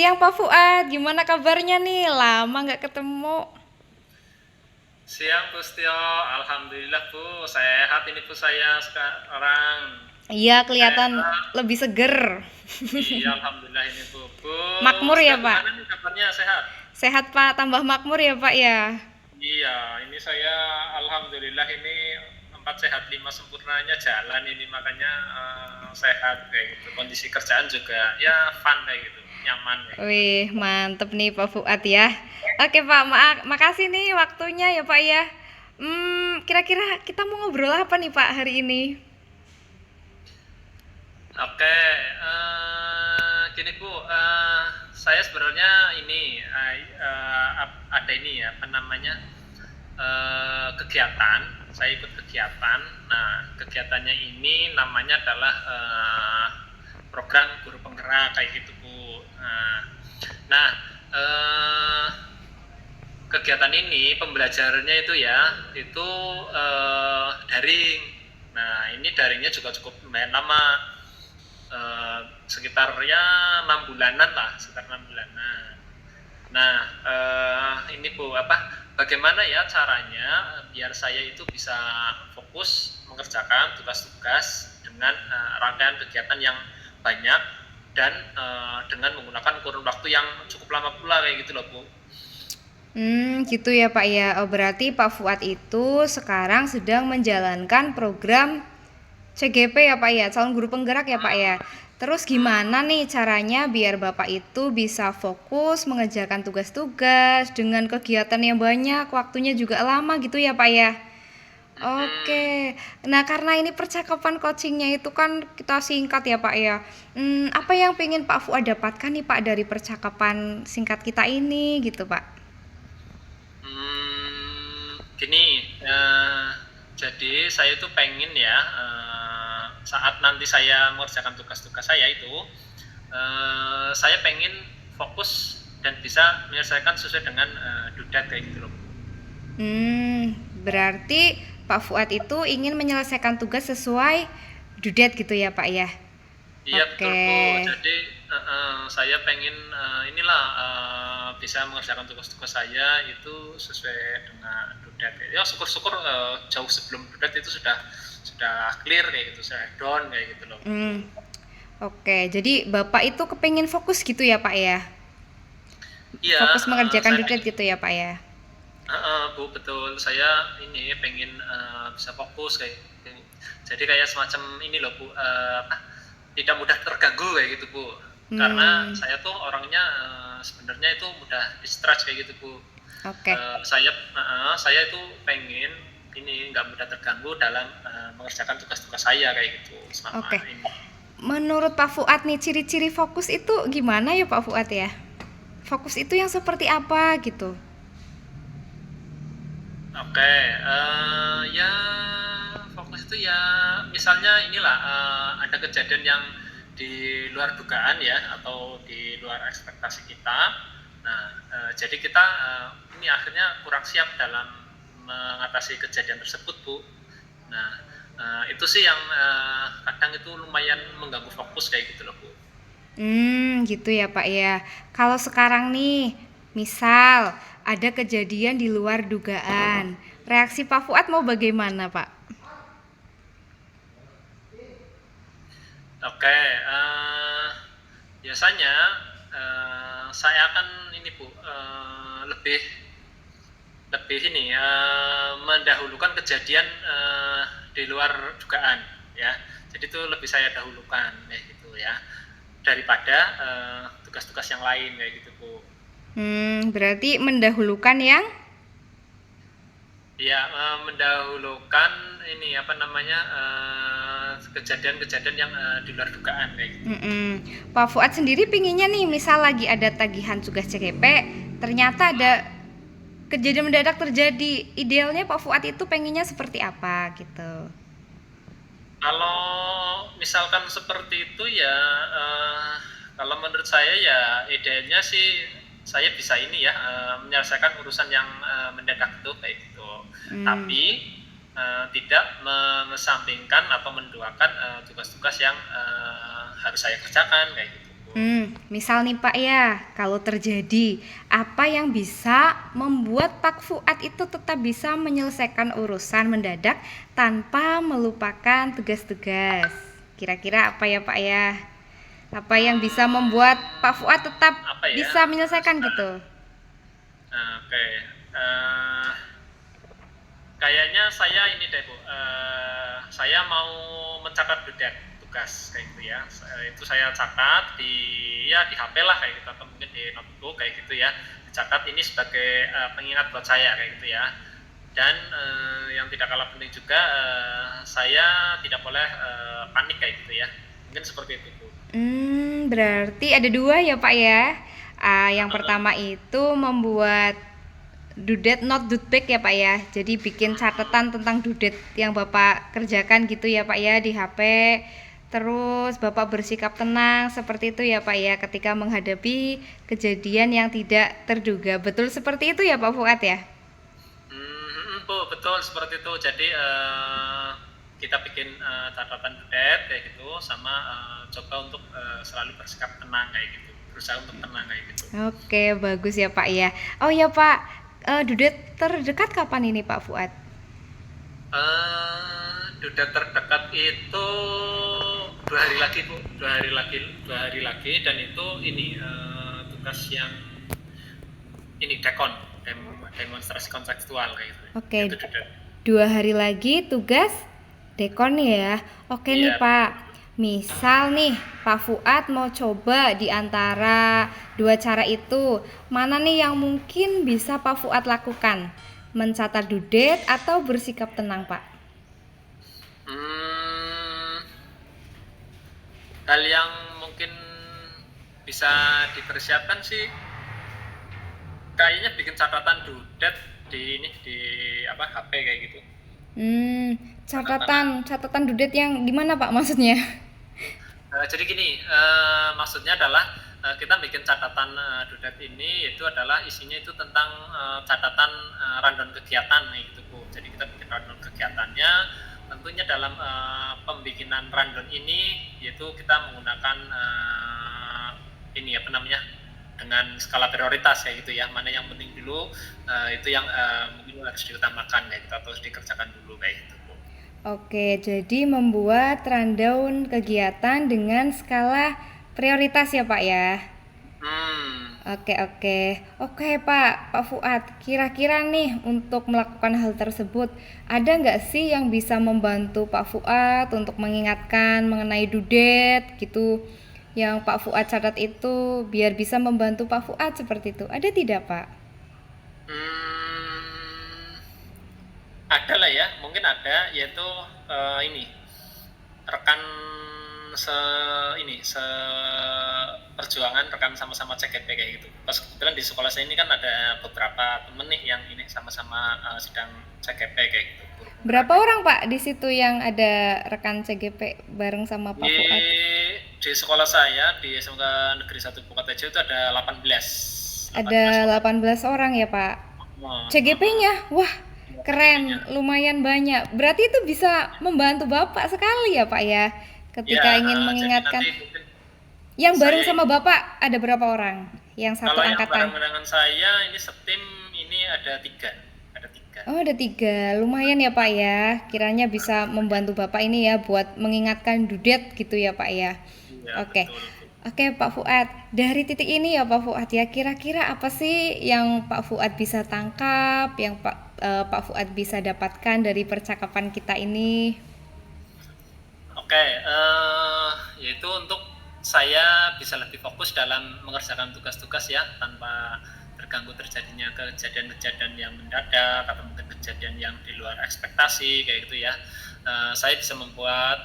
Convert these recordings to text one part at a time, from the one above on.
siang Pak Fuad, gimana kabarnya nih? Lama nggak ketemu. Siang Bustio, Alhamdulillah Bu, sehat ini Bu saya sekarang. Iya, kelihatan Sehat, lebih seger. iya Alhamdulillah ini Bu. Bu Makmur Stio ya gimana Pak? nih kabarnya sehat? Sehat Pak, tambah makmur ya Pak ya? Iya, ini saya Alhamdulillah ini 4 sehat 5 sempurnanya jalan ini makanya sehat kayak gitu. Kondisi kerjaan juga ya fun kayak gitu, nyaman kayak gitu. Wih, mantep nih Pak Fuad ya. Oke Pak, makasih nih waktunya ya Pak ya. Kira-kira kita mau ngobrol apa nih Pak hari ini? Oke, gini Bu, saya sebenarnya ini ada ini ya, apa namanya, kegiatan. Saya ikut kegiatan. Nah, kegiatannya ini namanya adalah program guru penggerak kayak gitu Bu. Nah, eh, kegiatan ini pembelajarannya itu ya, itu daring. Nah, ini daringnya juga cukup lumayan lama. Sekitar ya 6 bulanan lah, sekitar 6 bulanan. Nah, ini Bu, bagaimana ya caranya biar saya itu bisa fokus mengerjakan tugas-tugas dengan rangkaian kegiatan yang banyak dan dengan menggunakan kurun waktu yang cukup lama pula kayak gitu loh Bu. Gitu ya Pak ya. Oh, berarti Pak Fuad itu sekarang sedang menjalankan program CGP ya Pak ya, calon guru penggerak ya Pak ya. Terus gimana nih caranya biar Bapak itu bisa fokus mengerjakan tugas-tugas dengan kegiatan yang banyak, waktunya juga lama gitu ya Pak ya? Hmm, Oke, nah karena ini percakapan coachingnya itu kan kita singkat ya Pak ya. Apa yang pengen Pak Fuad dapatkan nih Pak dari percakapan singkat kita ini gitu Pak? Gini, jadi saya itu pengen ya saat nanti saya mengerjakan tugas-tugas saya itu, saya pengen fokus dan bisa menyelesaikan sesuai dengan dudat kayak gitu loh. Berarti Pak Fuad itu ingin menyelesaikan tugas sesuai dudet gitu ya Pak ya? Iya betul Bu. Oke. Jadi saya pengen inilah bisa mengerjakan tugas-tugas saya itu sesuai dengan dudat. Ya syukur-syukur jauh sebelum dudat itu sudah clear kayak gitu, sudah down kayak gitu loh Bu. Oke, jadi Bapak itu kepengen fokus gitu ya Pak ya? Iya, Fokus mengerjakan saya dudet pengen, gitu ya Pak ya? Bu betul. Saya ini pengen bisa fokus kayak, jadi kayak semacam ini loh Bu, tidak mudah terganggu kayak gitu Bu. Karena Hmm, saya tuh orangnya sebenarnya itu mudah distrust kayak gitu Bu. oke. Saya itu pengen ini nggak mudah terganggu dalam mengerjakan tugas-tugas saya kayak gitu selama Oke. ini. Menurut Pak Fuad nih ciri-ciri fokus itu gimana ya Pak Fuad ya? Fokus itu yang seperti apa gitu? Oke, ya fokus itu ya misalnya inilah ada kejadian yang di luar dugaan ya atau di luar ekspektasi kita. Nah, jadi kita ini akhirnya kurang siap dalam mengatasi kejadian tersebut, Bu. Nah, itu sih yang kadang itu lumayan mengganggu fokus kayak gitu loh, Bu. Gitu ya Pak ya. Kalau sekarang nih, misal ada kejadian di luar dugaan, reaksi Pak Fuad mau bagaimana Pak? Oke, biasanya saya akan ini Bu, lebih lebih ini mendahulukan kejadian di luar dugaan ya. Jadi itu lebih saya dahulukan kayak gitu ya daripada tugas-tugas yang lain kayak gitu Bu. Berarti mendahulukan yang Ya mendahulukan ini apa namanya kejadian-kejadian yang di luar dugaan kayak gitu. Pak Fuad sendiri pinginnya nih, misal lagi ada tagihan tugas CGP, ternyata ada kejadian mendadak terjadi. Idealnya Pak Fuad itu pengennya seperti apa gitu? Kalau misalkan seperti itu ya, kalau menurut saya ya idealnya sih saya bisa ini ya menyelesaikan urusan yang mendadak itu kayak gitu. Tapi tidak mengesampingkan atau menduakan tugas-tugas yang harus saya kerjakan kayak gitu. Misal nih Pak ya, kalau terjadi apa yang bisa membuat Pak Fuad itu tetap bisa menyelesaikan urusan mendadak tanpa melupakan tugas-tugas. Kira-kira apa ya Pak ya? Apa yang bisa membuat Pak Fuad tetap Apa ya? bisa menyelesaikan gitu? Oke. Eh, Kayaknya saya ini deh Bu, saya mau mencatat dudet tugas kayak gitu ya. Itu saya catat di ya di HP lah kayak gitu atau mungkin di notebook kayak gitu ya. Dicatat ini sebagai pengingat buat saya kayak gitu ya. Dan yang tidak kalah penting juga saya tidak boleh panik kayak gitu ya. Mungkin seperti itu Bu. Berarti ada dua ya Pak ya. Yang pertama itu membuat dudet not dudek ya Pak ya. Jadi bikin catatan tentang dudet yang Bapak kerjakan gitu ya Pak ya di HP. Terus Bapak bersikap tenang seperti itu ya Pak ya ketika menghadapi kejadian yang tidak terduga. Betul seperti itu ya Pak Fuad ya? Bu, betul seperti itu. Jadi kita bikin catatan dudet kayak gitu, sama coba untuk selalu bersikap tenang kayak gitu, berusaha untuk tenang kayak gitu. Oke, bagus ya Pak ya. Oh ya Pak, dudet terdekat kapan ini Pak Fuad? Dudet terdekat itu 2 hari lagi Bu, 2 hari lagi, 2 hari lagi, dan itu ini tugas yang ini demonstrasi kontekstual kayak gitu. Oke, Itu dudet. 2 hari lagi tugas dekon ya. Oke nih Iya. Pak, misal nih Pak Fuad mau coba di antara dua cara itu, mana nih yang mungkin bisa Pak Fuad lakukan? Mencatat dudet atau bersikap tenang Pak? Hmm, Hal yang mungkin bisa dipersiapkan sih kayaknya bikin catatan dudet di ini di apa HP kayak gitu. Hmm, Catatan. catatan dudet yang gimana Pak maksudnya? Jadi gini, maksudnya adalah kita bikin catatan dudet ini itu adalah isinya itu tentang catatan rundown kegiatan gitu Bu. Jadi kita bikin rundown kegiatannya, tentunya dalam pembikinan rundown ini yaitu kita menggunakan ini apa namanya, dengan skala prioritas kayak gitu ya, mana yang penting dulu, itu yang mungkin harus diutamakan ya, kita terus dikerjakan dulu kayak gitu Bu. Oke, jadi membuat rundown kegiatan dengan skala prioritas ya Pak ya. Hmm. Oke Pak Fuad, kira-kira nih untuk melakukan hal tersebut, ada nggak sih yang bisa membantu Pak Fuad untuk mengingatkan mengenai dudet gitu, yang Pak Fuad catat itu biar bisa membantu Pak Fuad seperti itu, ada tidak Pak? Hmm, ada lah ya, mungkin ada, yaitu ini rekan se ini se perjuangan, rekan sama-sama CGP kayak gitu. Pas kebetulan di sekolah saya ini kan ada beberapa temen nih yang ini sama-sama sedang CGP kayak gitu. Berapa orang Pak di situ yang ada rekan CGP bareng sama Pak Di Fuad? di sekolah saya di SMK Negeri 1 Purworejo itu ada 18 Ada orang. 18 orang ya Pak. Oh, CGP-nya, wah CGP-nya. keren, lumayan banyak. Berarti itu bisa membantu Bapak sekali ya Pak ya, Ya, ketika ingin jadi mengingatkan. nanti mungkin Yang bareng saya sama Bapak ada berapa orang? Yang satu kalau yang angkatan? bareng dengan saya ini setim ini ada 3, ada 3. Oh ada 3, lumayan ya Pak ya. Kiranya bisa membantu Bapak ini ya buat mengingatkan dudet gitu ya Pak ya. Iya, Oke, betul Bu. oke Pak Fuad. Dari titik ini ya Pak Fuad ya, kira-kira apa sih yang Pak Fuad bisa tangkap, yang Pak Fuad bisa dapatkan dari percakapan kita ini? Oke, yaitu untuk saya bisa lebih fokus dalam mengerjakan tugas-tugas ya, tanpa terganggu terjadinya kejadian-kejadian yang mendadak atau mungkin kejadian yang di luar ekspektasi kayak gitu ya. Saya bisa membuat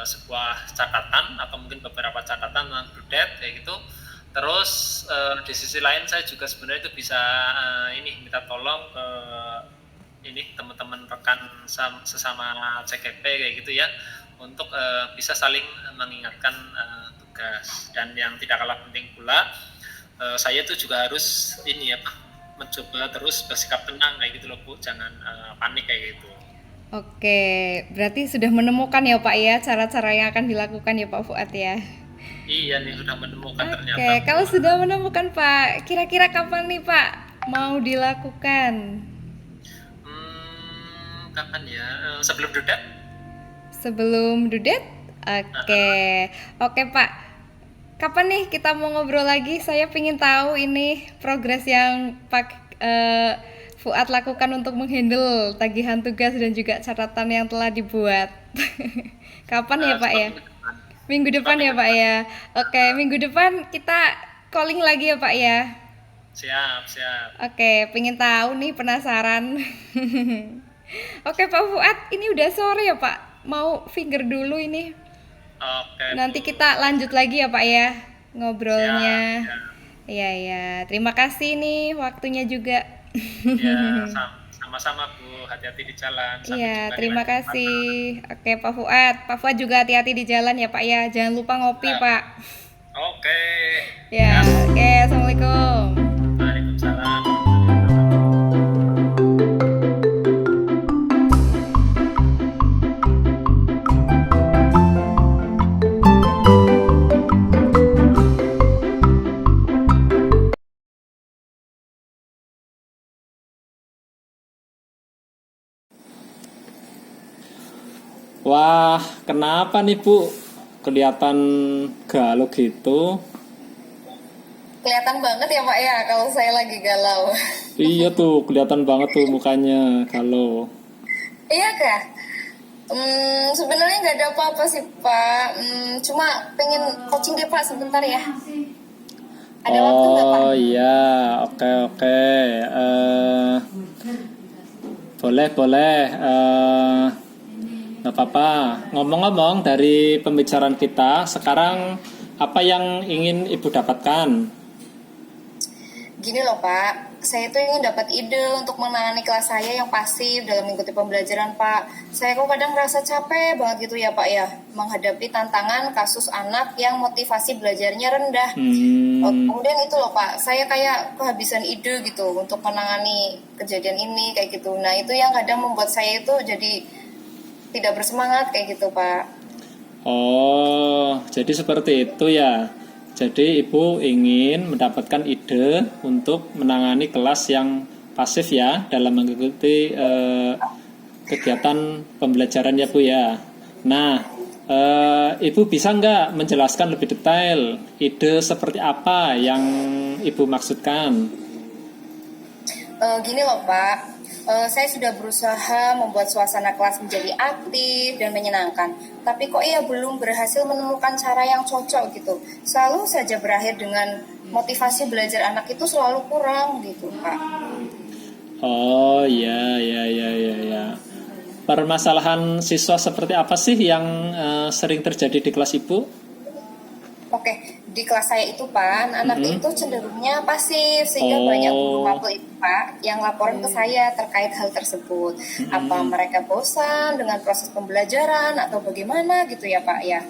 sebuah catatan atau mungkin beberapa catatan tentang dudet kayak gitu. Terus di sisi lain saya juga sebenarnya itu bisa ini minta tolong ke ini teman-teman rekan sesama CGP kayak gitu ya, untuk bisa saling mengingatkan tugas. Dan yang tidak kalah penting pula, saya tuh juga harus ini ya, mencoba terus bersikap tenang kayak gitu loh Bu, jangan panik kayak gitu. Oke, berarti sudah menemukan ya Pak ya cara-cara yang akan dilakukan ya Pak Fuad ya. Iya nih sudah menemukan ternyata. Oke, kalau sudah menemukan Pak, kira-kira kapan nih Pak mau dilakukan? Kapan ya? Sebelum dudet? Sebelum dudet? Oke, Ah, oke Pak. Kapan nih kita mau ngobrol lagi? Saya pengen tahu ini progres yang Pak Fuad lakukan untuk menghandle tagihan tugas dan juga catatan yang telah dibuat. Kapan ya Pak coba ya? minggu depan. Minggu Coba depan ya minggu Pak depan. ya. Oke, minggu depan kita calling lagi ya Pak ya. Siap, siap. Oke, pengen tahu nih, penasaran. Oke Pak Fuad, ini udah sore ya Pak. Mau finger dulu ini. Oke, Bu. Nanti kita lanjut lagi ya Pak ya Siap, ngobrolnya. siap. Iya ya, terima kasih nih waktunya juga. Ya, sama-sama Bu. Hati-hati di jalan. Sampai Iya, jumpa di lain terima kasih. kesempatan. Oke Pak Fuad, Pak Fuad juga hati-hati di jalan ya Pak ya. Jangan lupa ngopi Siap. Pak. Oke. Ya, Gas. oke, assalamualaikum. Waalaikumsalam warahmatullahi wabarakatuh. Wah, kenapa nih Bu? Kelihatan galau gitu. Kelihatan banget ya Pak ya kalau saya lagi galau. Iya tuh, kelihatan banget tuh mukanya galau. Iya kak. Sebenarnya nggak ada apa-apa sih Pak. Cuma pengen coaching deh Pak sebentar ya. Ada waktu nggak Pak? Oh iya, oke oke. Boleh boleh. Nggak apa-apa. Ngomong-ngomong dari pembicaraan kita, sekarang apa yang ingin Ibu dapatkan? Gini loh Pak, saya tuh ingin dapat ide untuk menangani kelas saya yang pasif dalam mengikuti pembelajaran Pak. Saya kok kadang merasa capek banget gitu ya Pak ya, menghadapi tantangan kasus anak yang motivasi belajarnya rendah. Hmm, Kemudian itu loh Pak, saya kayak kehabisan ide gitu untuk menangani kejadian ini kayak gitu. Nah itu yang kadang membuat saya itu jadi tidak bersemangat kayak gitu Pak. Oh, jadi seperti itu ya. Jadi Ibu ingin mendapatkan ide untuk menangani kelas yang pasif ya dalam mengikuti kegiatan pembelajaran ya Bu ya. Nah, Ibu bisa nggak menjelaskan lebih detail ide seperti apa yang Ibu maksudkan? Gini loh Pak, saya sudah berusaha membuat suasana kelas menjadi aktif dan menyenangkan. Tapi kok ia belum berhasil menemukan cara yang cocok gitu. Selalu saja berakhir dengan motivasi belajar anak itu selalu kurang gitu Pak. Oh, ya ya ya ya ya. Permasalahan siswa seperti apa sih yang sering terjadi di kelas Ibu? Oke, di kelas saya itu Pak, anak Mm-mm. itu cenderungnya pasif sehingga banyak guru Oh, mapel itu Pak yang laporan ke saya terkait hal tersebut. Apa mm-mm. mereka bosan dengan proses pembelajaran atau bagaimana gitu ya Pak ya?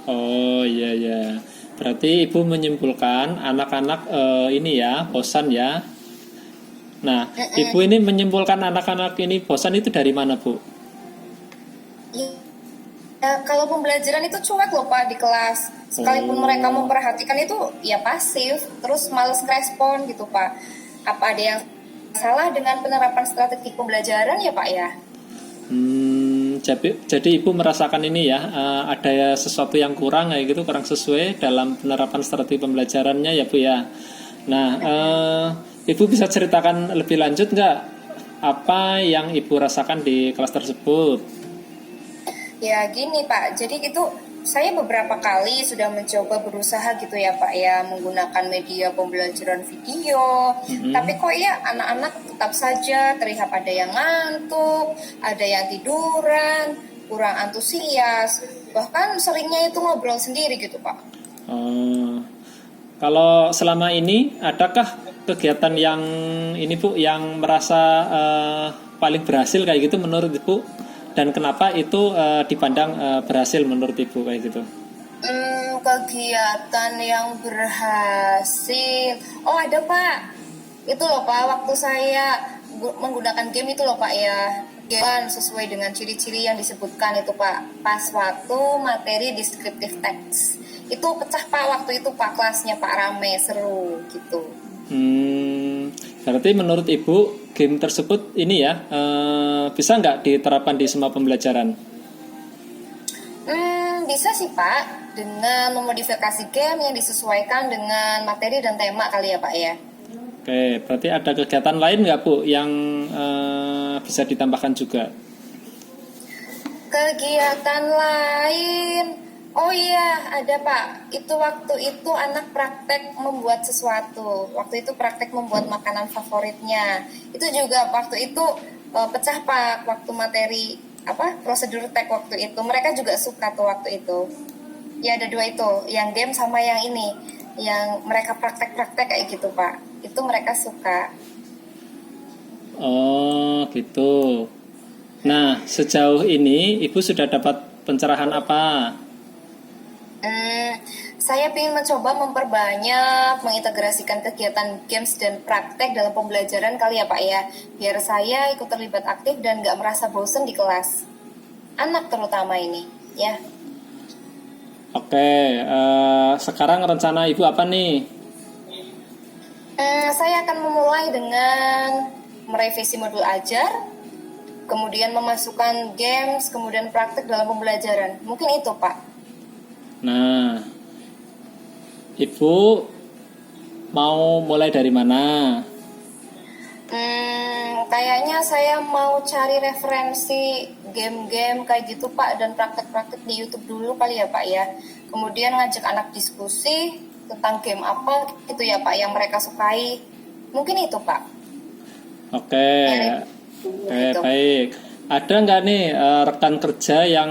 Oh iya ya. Berarti Ibu menyimpulkan anak-anak ini ya bosan ya. Nah, Ibu ini menyimpulkan anak-anak ini bosan itu dari mana Bu? Ya, kalau pembelajaran itu cuek loh Pak di kelas. Sekalipun mereka Oh, memperhatikan itu ya pasif, terus males respon gitu Pak. Apa ada yang salah dengan penerapan strategi pembelajaran ya Pak ya? jadi Ibu merasakan ini ya ada sesuatu yang kurang kayak gitu kurang sesuai dalam penerapan strategi pembelajarannya ya Bu ya. Nah, Ibu bisa ceritakan lebih lanjut nggak apa yang Ibu rasakan di kelas tersebut? Ya gini Pak, jadi itu saya beberapa kali sudah mencoba berusaha gitu ya Pak ya menggunakan media pembelajaran video, tapi Mm-mm. kok ya anak-anak tetap saja terlihat ada yang ngantuk, ada yang tiduran, kurang antusias, bahkan seringnya itu ngobrol sendiri gitu Pak. Oh, kalau selama ini adakah kegiatan yang ini Bu yang merasa paling berhasil kayak gitu menurut Ibu dan kenapa itu dipandang berhasil menurut Ibu kayak gitu? Kegiatan yang berhasil, oh ada Pak, itu loh Pak, waktu saya menggunakan game itu loh Pak ya, game sesuai dengan ciri-ciri yang disebutkan itu Pak, pas waktu materi descriptive text Itu pecah Pak waktu itu Pak, kelasnya Pak, rame, seru gitu. Berarti menurut Ibu game tersebut ini ya bisa nggak diterapkan di semua pembelajaran? Bisa sih Pak, dengan memodifikasi game yang disesuaikan dengan materi dan tema kali ya Pak ya. Oke, berarti ada kegiatan lain nggak Bu yang bisa ditambahkan juga? Kegiatan lain, oh iya ada Pak. Itu waktu itu anak praktek membuat sesuatu. Waktu itu praktek membuat makanan favoritnya. Itu juga waktu itu pecah Pak waktu materi prosedur tag waktu itu. Mereka juga suka tuh waktu itu. Ya ada dua itu, yang game sama yang ini, yang mereka praktek-praktek kayak gitu Pak. Itu mereka suka. Oh gitu. Nah, sejauh ini Ibu sudah dapat pencerahan apa? Saya ingin mencoba memperbanyak, mengintegrasikan kegiatan games dan praktek dalam pembelajaran kali ya Pak ya. Biar saya ikut terlibat aktif dan gak merasa bosen di kelas. Anak terutama ini, ya. Oke, sekarang rencana Ibu apa nih? Saya akan memulai dengan merevisi modul ajar, kemudian memasukkan games, kemudian praktek dalam pembelajaran. Mungkin itu Pak. Nah, Ibu mau mulai dari mana? Kayaknya saya mau cari referensi game-game kayak gitu Pak, dan praktek-praktek di YouTube dulu kali ya Pak ya. Kemudian ngajak anak diskusi tentang game apa gitu ya Pak yang mereka sukai. Mungkin itu Pak. Oke, Gitu. baik. Ada nggak nih rekan kerja yang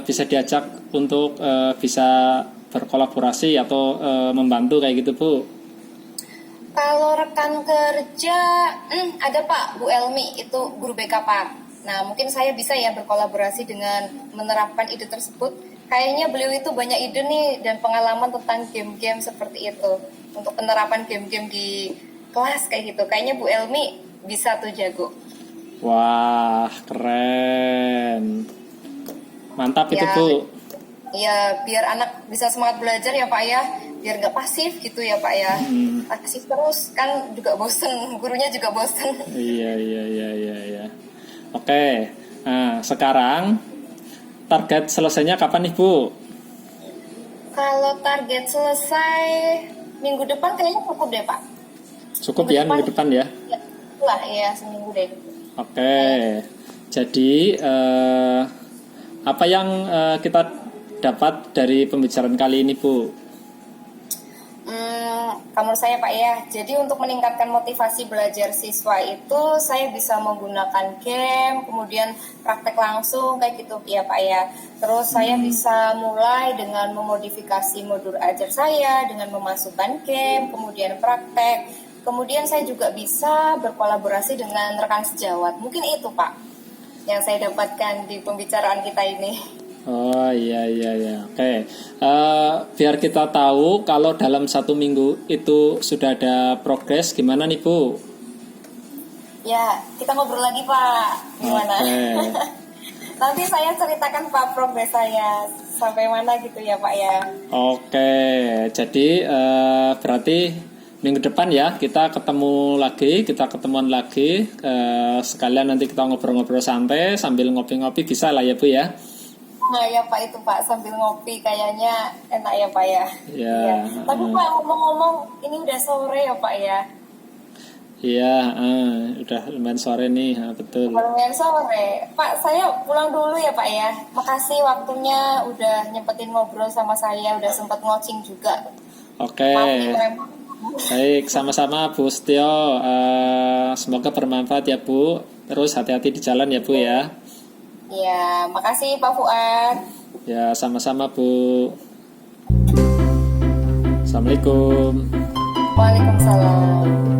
bisa diajak untuk bisa berkolaborasi atau membantu kayak gitu Bu? Kalau rekan kerja, ada Pak, Bu Elmi, itu guru BK Pak. Nah, mungkin saya bisa ya berkolaborasi dengan menerapkan ide tersebut. Kayaknya beliau itu banyak ide nih dan pengalaman tentang game-game seperti itu. Untuk penerapan game-game di kelas kayak gitu. Kayaknya Bu Elmi bisa tuh jago. Wah, keren. Mantap itu Bu. Ya, biar anak bisa semangat belajar ya Pak ya. Biar nggak pasif gitu ya Pak ya. Pasif terus kan juga bosen, gurunya juga bosen. Iya. Oke, nah sekarang target selesainya kapan nih Bu? Kalau target selesai minggu depan kayaknya cukup deh Pak. Cukup ya minggu depan ya? Ya, lah ya seminggu deh. Oke, jadi apa yang kita dapat dari pembicaraan kali ini Bu? Menurut saya Pak ya, jadi untuk meningkatkan motivasi belajar siswa itu saya bisa menggunakan game, kemudian praktek langsung kayak gitu ya Pak ya. Terus saya bisa mulai dengan memodifikasi modul ajar saya dengan memasukkan game, kemudian praktek. Kemudian saya juga bisa berkolaborasi dengan rekan sejawat. Mungkin itu Pak yang saya dapatkan di pembicaraan kita ini. Oh iya. Oke. Biar kita tahu kalau dalam 1 minggu itu sudah ada progres, gimana nih Bu? Ya, kita ngobrol lagi Pak. Gimana? Oke. Nanti saya ceritakan Pak progres saya sampai mana gitu ya Pak ya. Oke. Jadi berarti minggu depan ya kita ketemuan lagi. Sekalian nanti kita ngobrol-ngobrol santai sambil ngopi-ngopi, bisa lah ya Bu ya. Nah ya Pak, itu Pak sambil ngopi kayaknya enak ya Pak ya. Ya. Tapi Pak ngomong-ngomong ini udah sore ya Pak ya. Iya, udah lumayan sore nih, betul. Lumayan sore. Pak, saya pulang dulu ya Pak ya. Makasih waktunya udah nyempetin ngobrol sama saya, udah sempat ngocing juga. Oke. Baik, sama-sama Bu Setio. Semoga bermanfaat ya Bu. Terus hati-hati di jalan ya Bu ya. Ya, makasih Pak Fuad. Ya, sama-sama Bu. Assalamualaikum. Waalaikumsalam.